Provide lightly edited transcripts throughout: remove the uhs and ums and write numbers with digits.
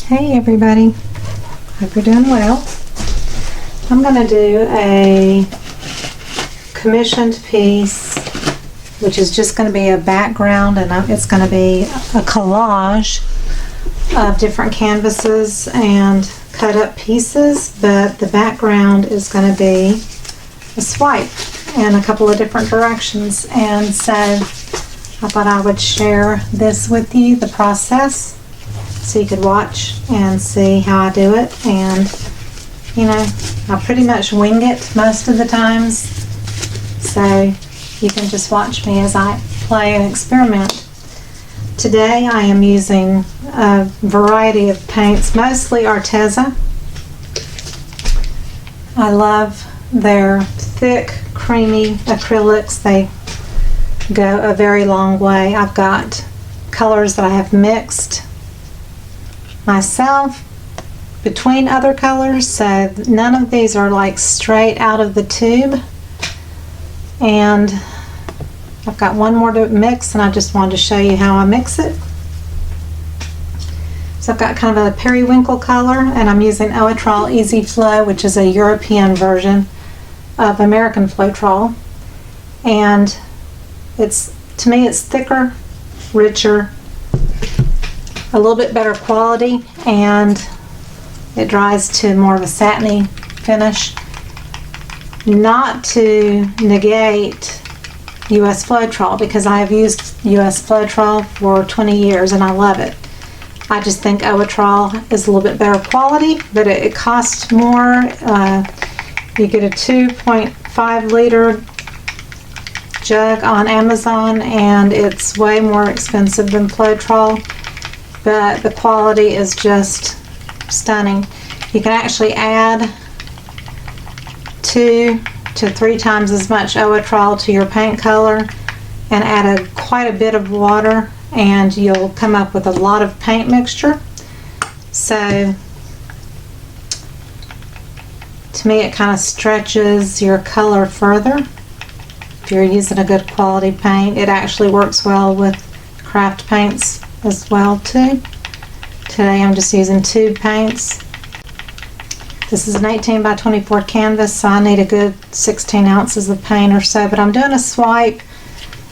Hey everybody, hope you're doing well. I'm going to do a commissioned piece, which is just going to be a background, and it's going to be a collage of different canvases and cut up pieces, but the background is going to be a swipe in a couple of different directions. And so I thought I would share this with you, the process, so you could watch and see how I do it. And you know, I pretty much wing it most of the times, so you can just watch me as I play and experiment. Today I am using a variety of paints, mostly Arteza. I love their thick, creamy acrylics. They go a very long way. I've got colors that I have mixed myself between other colors, so none of these are like straight out of the tube. And I've got one more to mix, and I just wanted to show you how I mix it. So I've got kind of a periwinkle color, and I'm using Owatrol Easy Flow, which is a European version of American Floetrol. And to me it's thicker, richer, a little bit better quality, and it dries to more of a satiny finish. Not to negate US Floetrol, because I have used US Floetrol for 20 years and I love it. I just think Owatrol is a little bit better quality, but it costs more. You get a 2.5 liter jug on Amazon, and it's way more expensive than Floetrol, but the quality is just stunning. You can actually add 2 to 3 times as much Owatrol to your paint color and add quite a bit of water, and you'll come up with a lot of paint mixture. So to me it kind of stretches your color further. If you're using a good quality paint, it actually works well with craft paints as well too. Today I'm just using tube paints. This is an 18 by 24 canvas, so I need a good 16 ounces of paint or so, but I'm doing a swipe,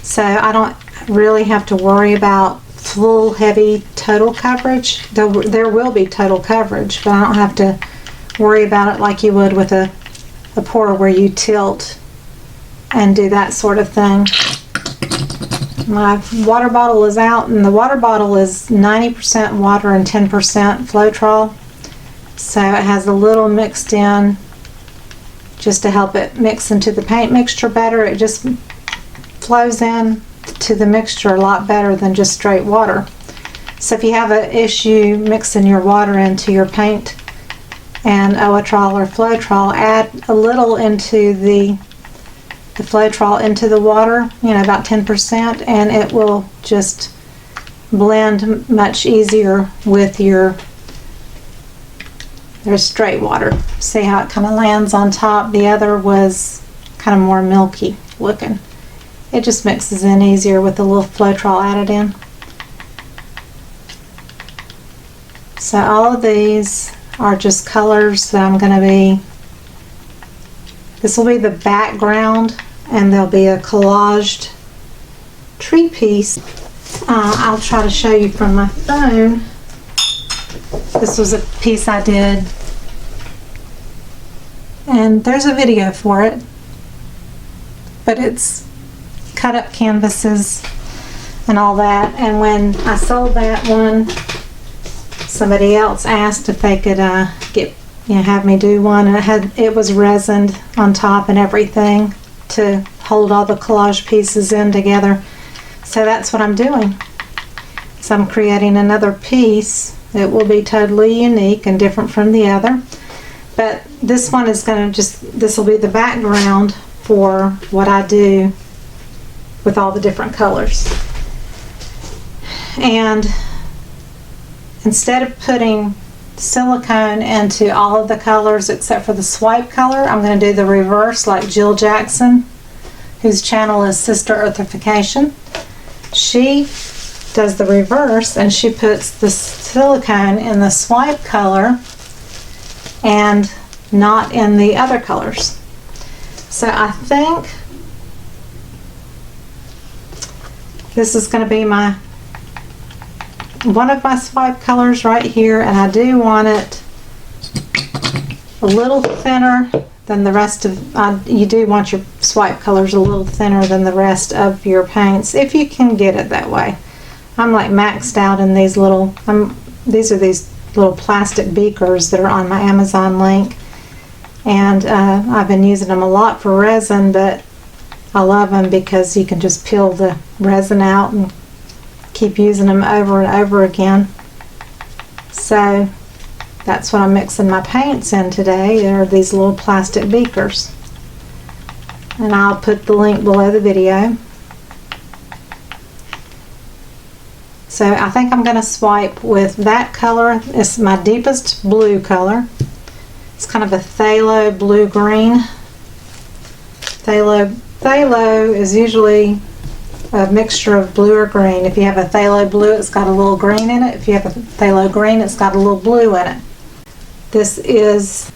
so I don't really have to worry about full heavy total coverage. There will be total coverage, but I don't have to worry about it like you would with a pour where you tilt and do that sort of thing. My water bottle is out, and the water bottle is 90% water and 10% Floetrol, so it has a little mixed in just to help it mix into the paint mixture better. It just flows in to the mixture a lot better than just straight water. So if you have an issue mixing your water into your paint and Owatrol or Floetrol, add a little into the Floetrol into the water, you know, about 10%, and it will just blend much easier with your straight water. See how it kind of lands on top? The other was kind of more milky looking. It just mixes in easier with a little Floetrol added in. So all of these are just colors that I'm going to be, this will be the background, and there'll be a collaged tree piece. I'll try to show you from my phone. This was a piece I did, and there's a video for it, but it's cut up canvases and all that. And when I sold that one, somebody else asked if they could have me do one, and it was resined on top and everything to hold all the collage pieces in together. So that's what I'm doing. So I'm creating another piece. It will be totally unique and different from the other, but this one is going to this will be the background for what I do with all the different colors. And instead of putting silicone into all of the colors except for the swipe color, I'm going to do the reverse, like Jill Jackson, whose channel is Sister Earthification. She does the reverse, and she puts the silicone in the swipe color and not in the other colors. So I think this is going to be one of my swipe colors right here, and I do want it a little thinner than the rest of, you do want your swipe colors a little thinner than the rest of your paints, if you can get it that way. I'm like maxed out in these little, these are these little plastic beakers that are on my Amazon link, and I've been using them a lot for resin, but I love them because you can just peel the resin out and keep using them over and over again. So that's what I'm mixing my paints in today. There are these little plastic beakers, and I'll put the link below the video. So I think I'm going to swipe with that color. It's my deepest blue color. It's kind of a phthalo blue-green. Phthalo is usually a mixture of blue or green. If you have a phthalo blue, it's got a little green in it. If you have a phthalo green, it's got a little blue in it. This is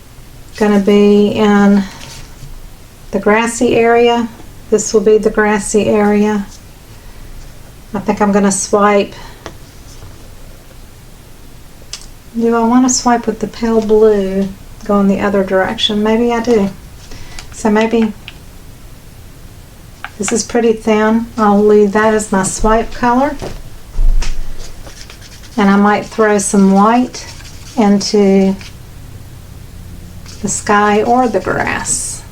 going to be in the grassy area. This will be the grassy area. I think I'm going to swipe. Do I want to swipe with the pale blue going the other direction? Maybe I do. So maybe this is pretty thin. I'll leave that as my swipe color. And I might throw some white into the sky or the grass.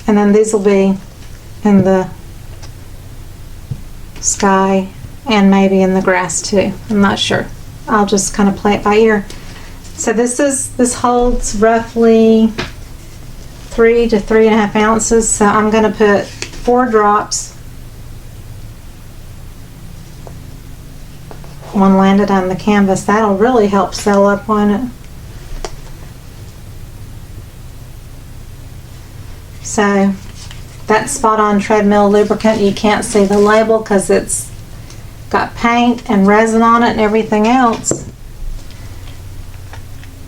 And then these will be in the sky and maybe in the grass too. I'm not sure. I'll just kind of play it by ear. So this holds roughly 3 to 3.5 ounces. So I'm going to put 4 drops. One landed on the canvas. That'll really help seal up on it. So that Spot On Treadmill lubricant, you can't see the label because it's got paint and resin on it and everything else.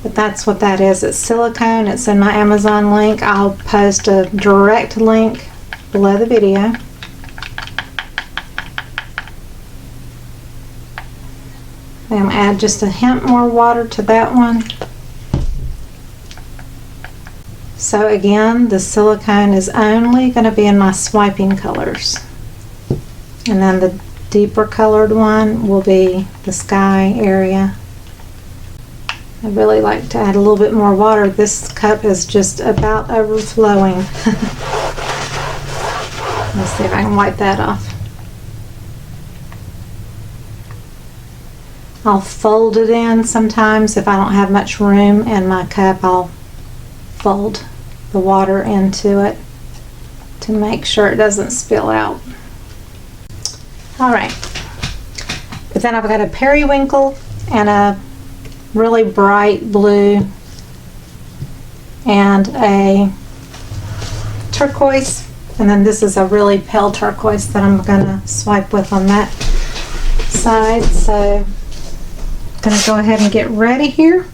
But that's what that is. It's silicone. It's in my Amazon link. I'll post a direct link below the video. I'm going to add just a hint more water to that one. So again, the silicone is only going to be in my swiping colors. And then the deeper colored one will be the sky area. I really like to add a little bit more water. This cup is just about overflowing. Let's see if I can wipe that off. I'll fold it in sometimes if I don't have much room in my cup. I'll fold the water into it to make sure it doesn't spill out. Alright, but then I've got a periwinkle and a really bright blue and a turquoise, and then this is a really pale turquoise that I'm going to swipe with on that side. So I'm going to go ahead and get ready here.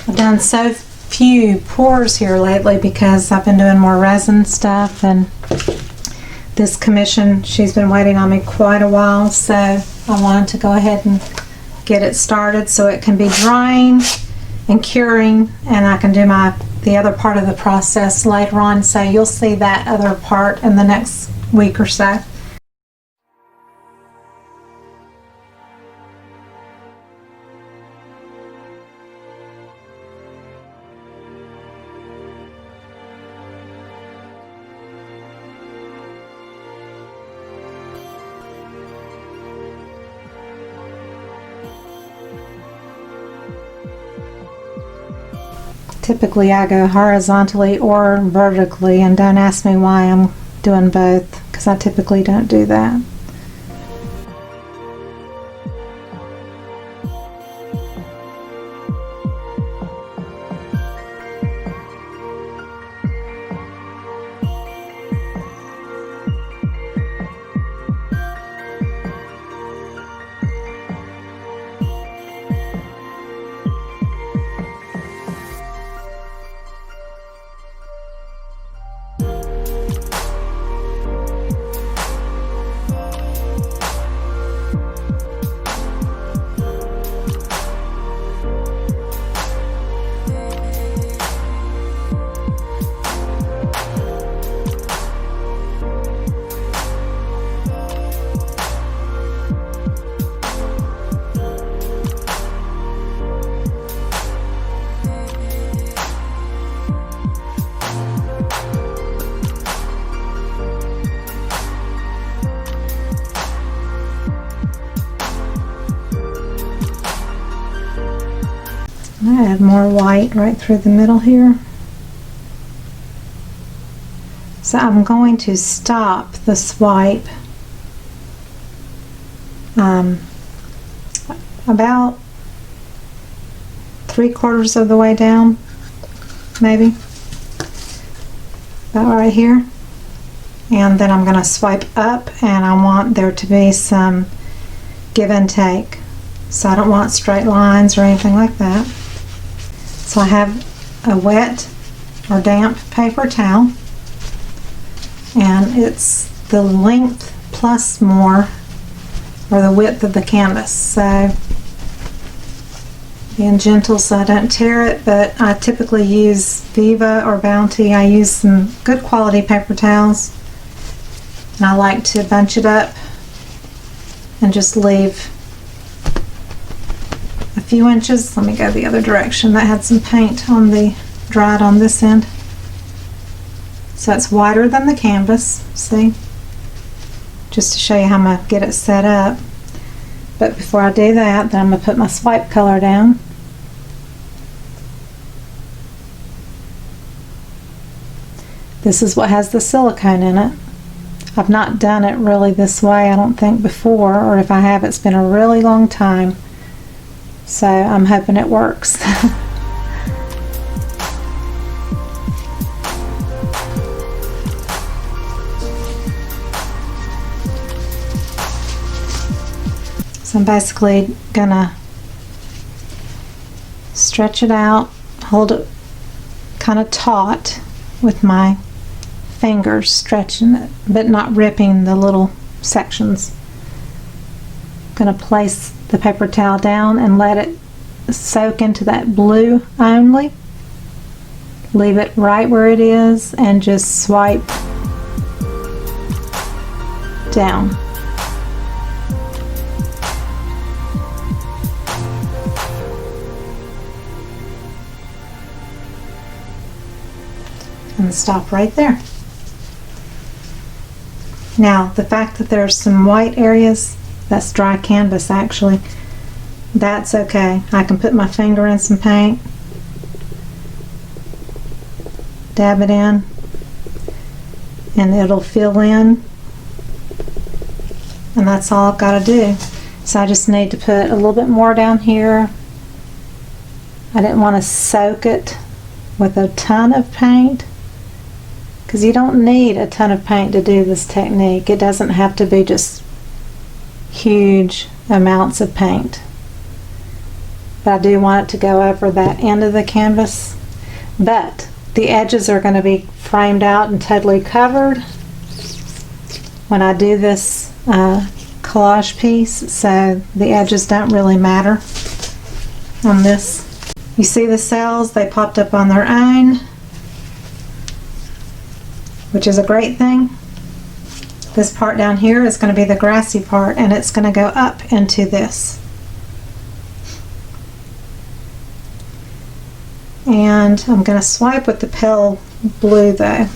I've done so few pours here lately because I've been doing more resin stuff, and this commission, she's been waiting on me quite a while, so I wanted to go ahead and get it started so it can be drying and curing, and I can do the other part of the process later on. So you'll see that other part in the next week or so. Typically I go horizontally or vertically, and don't ask me why I'm doing both, because I typically don't do that. I add more white right through the middle here. So I'm going to stop the swipe about 3/4 of the way down, maybe about right here, and then I'm going to swipe up, and I want there to be some give and take, so I don't want straight lines or anything like that. So I have a wet or damp paper towel, and it's the length plus more, or the width of the canvas. So being gentle so I don't tear it, but I typically use Viva or Bounty. I use some good quality paper towels, and I like to bunch it up and just leave a few inches. Let me go the other direction. That had some paint on the dried on this end. So it's wider than the canvas, see? Just to show you how I'm going to get it set up. But before I do that, then I'm going to put my swipe color down. This is what has the silicone in it. I've not done it really this way, I don't think, before, or if I have, it's been a really long time. So I'm hoping it works. So I'm basically gonna stretch it out, hold it kind of taut with my fingers, stretching it, but not ripping the little sections. Gonna place the paper towel down and let it soak into that blue only. Leave it right where it is and just swipe down. And stop right there. Now, the fact that there's some white areas, that's dry canvas actually, that's okay. I can put my finger in some paint, dab it in, and it'll fill in, and that's all I've got to do. So I just need to put a little bit more down here. I didn't want to soak it with a ton of paint, because you don't need a ton of paint to do this technique. It doesn't have to be just huge amounts of paint. But I do want it to go over that end of the canvas. But the edges are going to be framed out and totally covered when I do this collage piece, so the edges don't really matter on this. You see the cells, they popped up on their own, which is a great thing. This part down here is going to be the grassy part, and it's going to go up into this. And I'm going to swipe with the pale blue though.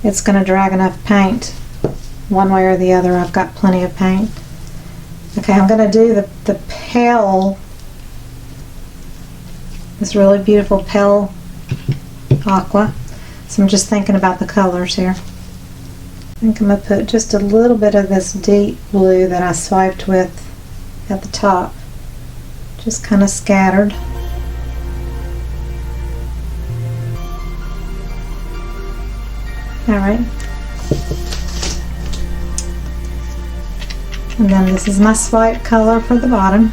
It's going to drag enough paint one way or the other. I've got plenty of paint. Okay, I'm going to do the pale, this really beautiful pale aqua. So I'm just thinking about the colors here. I think I'm going to put just a little bit of this deep blue that I swiped with at the top, just kind of scattered. Alright, and then this is my swipe color for the bottom.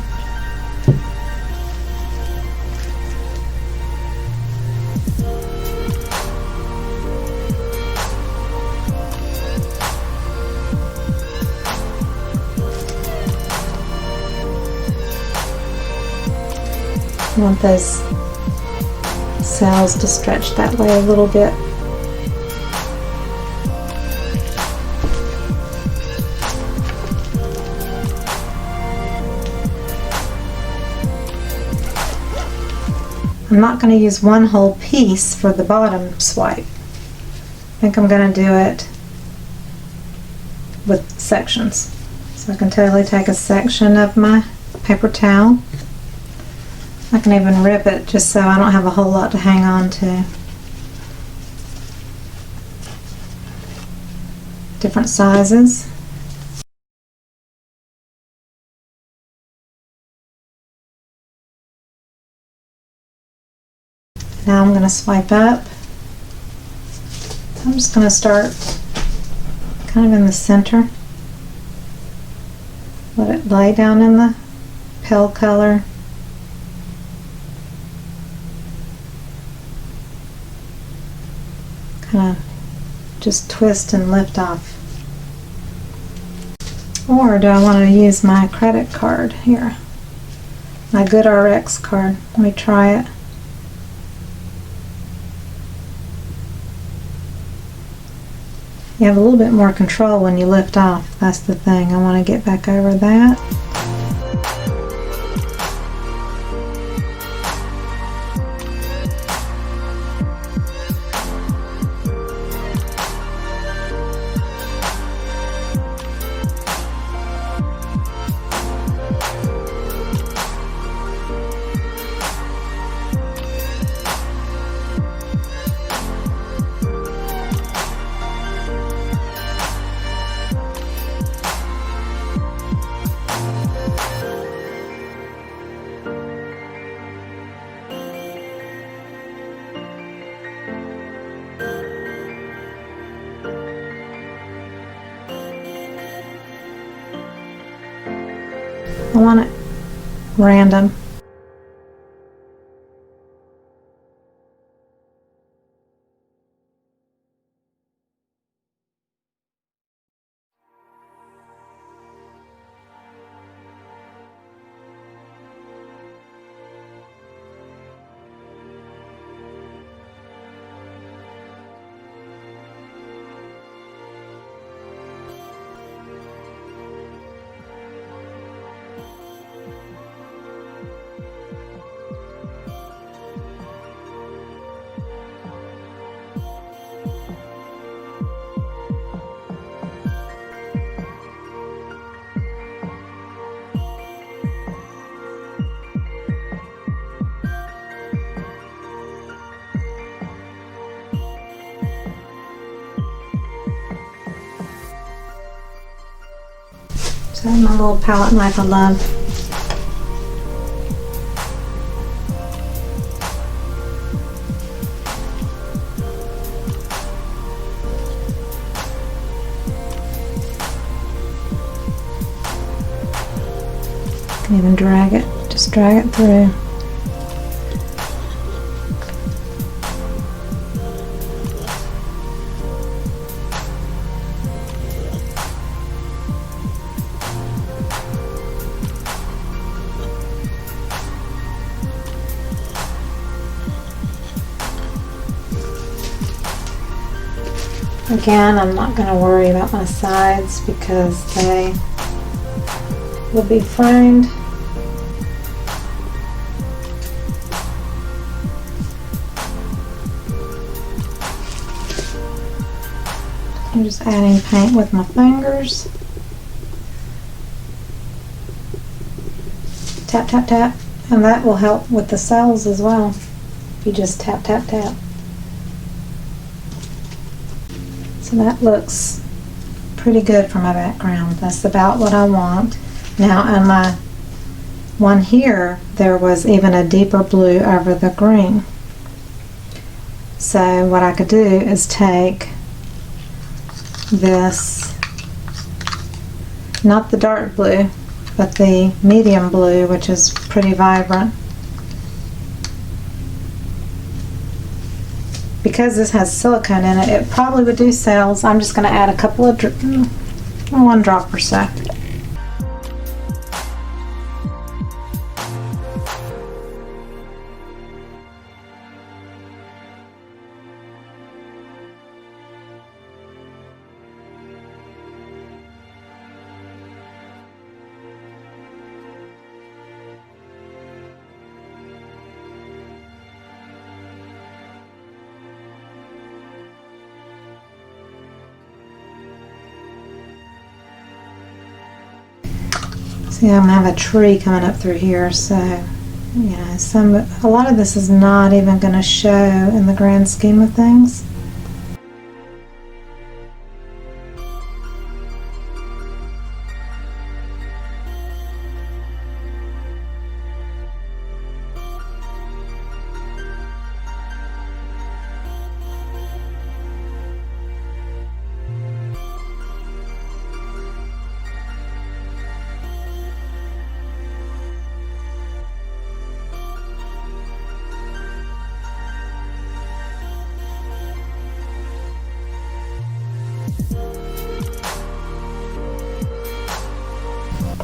I want those cells to stretch that way a little bit. I'm not going to use one whole piece for the bottom swipe. I think I'm going to do it with sections. So I can totally take a section of my paper towel. I can even rip it just so I don't have a whole lot to hang on to. Different sizes. Now I'm going to swipe up. I'm just going to start kind of in the center. Let it lay down in the pale color. Kind of just twist and lift off. Or do I want to use my credit card here? My GoodRx card. Let me try it. You have a little bit more control when you lift off. That's the thing. I want to get back over that. I want it random. So my little palette knife I love. You can even drag it, just drag it through. Again, I'm not going to worry about my sides because they will be framed. I'm just adding paint with my fingers. Tap, tap, tap. And that will help with the cells as well. You just tap, tap, tap. So that looks pretty good for my background. That's about what I want. Now on my one here, there was even a deeper blue over the green. So what I could do is take this, not the dark blue, but the medium blue, which is pretty vibrant. Because this has silicone in it, it probably would do cells. I'm just going to add a couple of, one drop or so. See, I'm gonna have a tree coming up through here, so you know, a lot of this is not even gonna show in the grand scheme of things.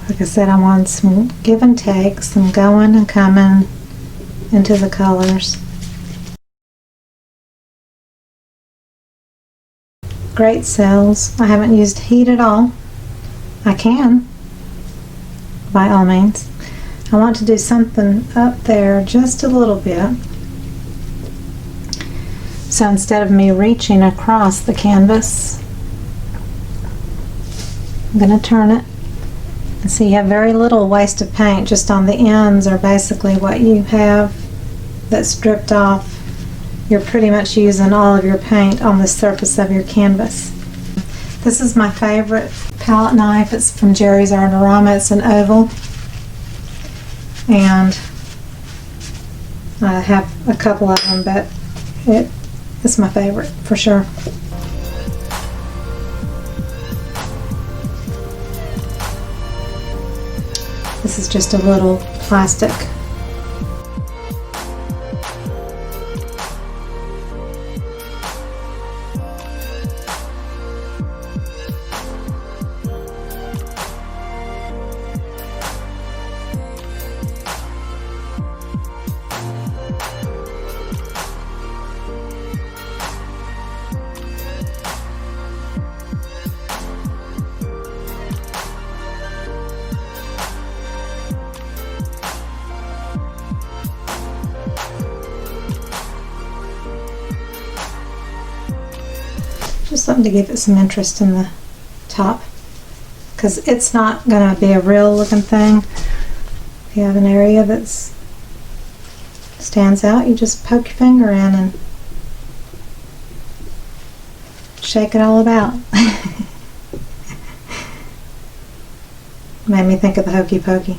Like I said, I want some give and take, some going and coming into the colors. Great cells. I haven't used heat at all. I can, by all means. I want to do something up there just a little bit. So instead of me reaching across the canvas, I'm going to turn it. And so you have very little waste of paint, just on the ends are basically what you have that's stripped off. You're pretty much using all of your paint on the surface of your canvas. This is my favorite palette knife. It's from Jerry's Artorama. It's an oval. And I have a couple of them, but it's my favorite for sure. This is just a little plastic. Just something to give it some interest in the top, because it's not going to be a real looking thing. If you have an area that stands out, you just poke your finger in and shake it all about. Made me think of the Hokey Pokey.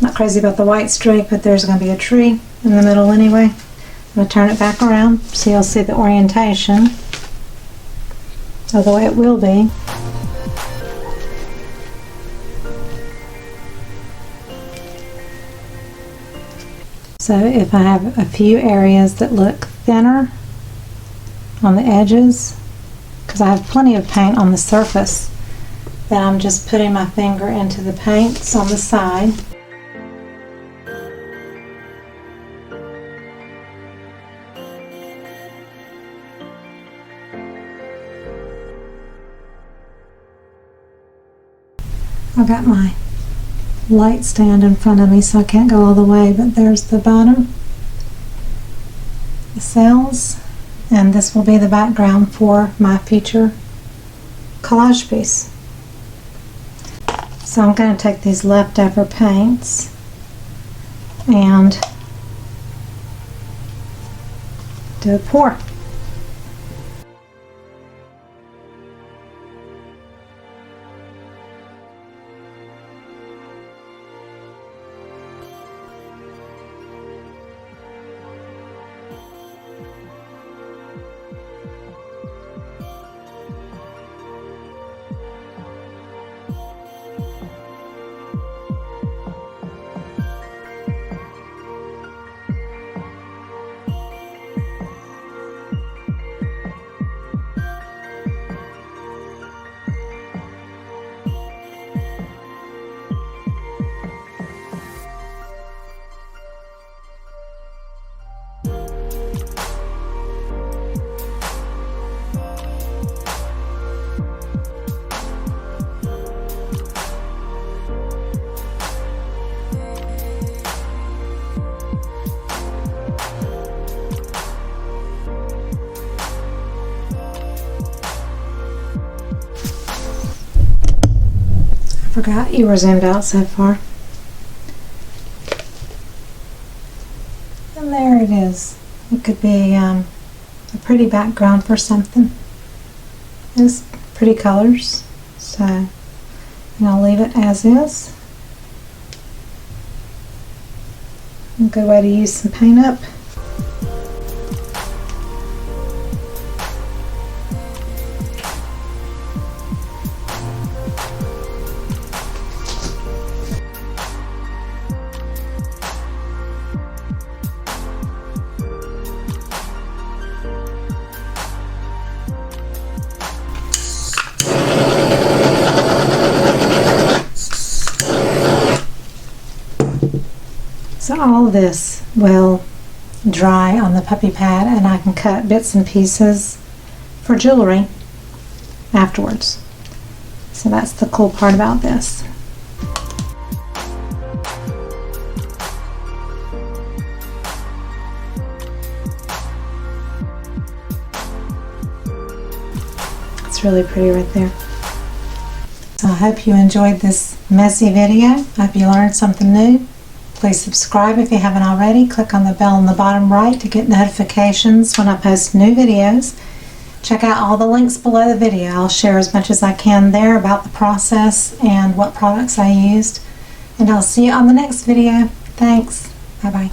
Not crazy about the white streak, but there's going to be a tree in the middle anyway. I'm going to turn it back around so you'll see the orientation of the way it will be. So if I have a few areas that look thinner on the edges, because I have plenty of paint on the surface, then I'm just putting my finger into the paints on the side. I've got my light stand in front of me, so I can't go all the way, but there's the bottom, the cells, and this will be the background for my future collage piece. So I'm going to take these leftover paints and do a pour. Forgot you were zoomed out so far. And there it is. It could be a pretty background for something. It's pretty colors, so and I'll leave it as is. A good way to use some paint up. So all of this will dry on the puppy pad, and I can cut bits and pieces for jewelry afterwards. So that's the cool part about this. It's really pretty right there. So I hope you enjoyed this messy video. I hope you learned something new. Please subscribe if you haven't already. Click on the bell on the bottom right to get notifications when I post new videos. Check out all the links below the video. I'll share as much as I can there about the process and what products I used. And I'll see you on the next video. Thanks. Bye-bye.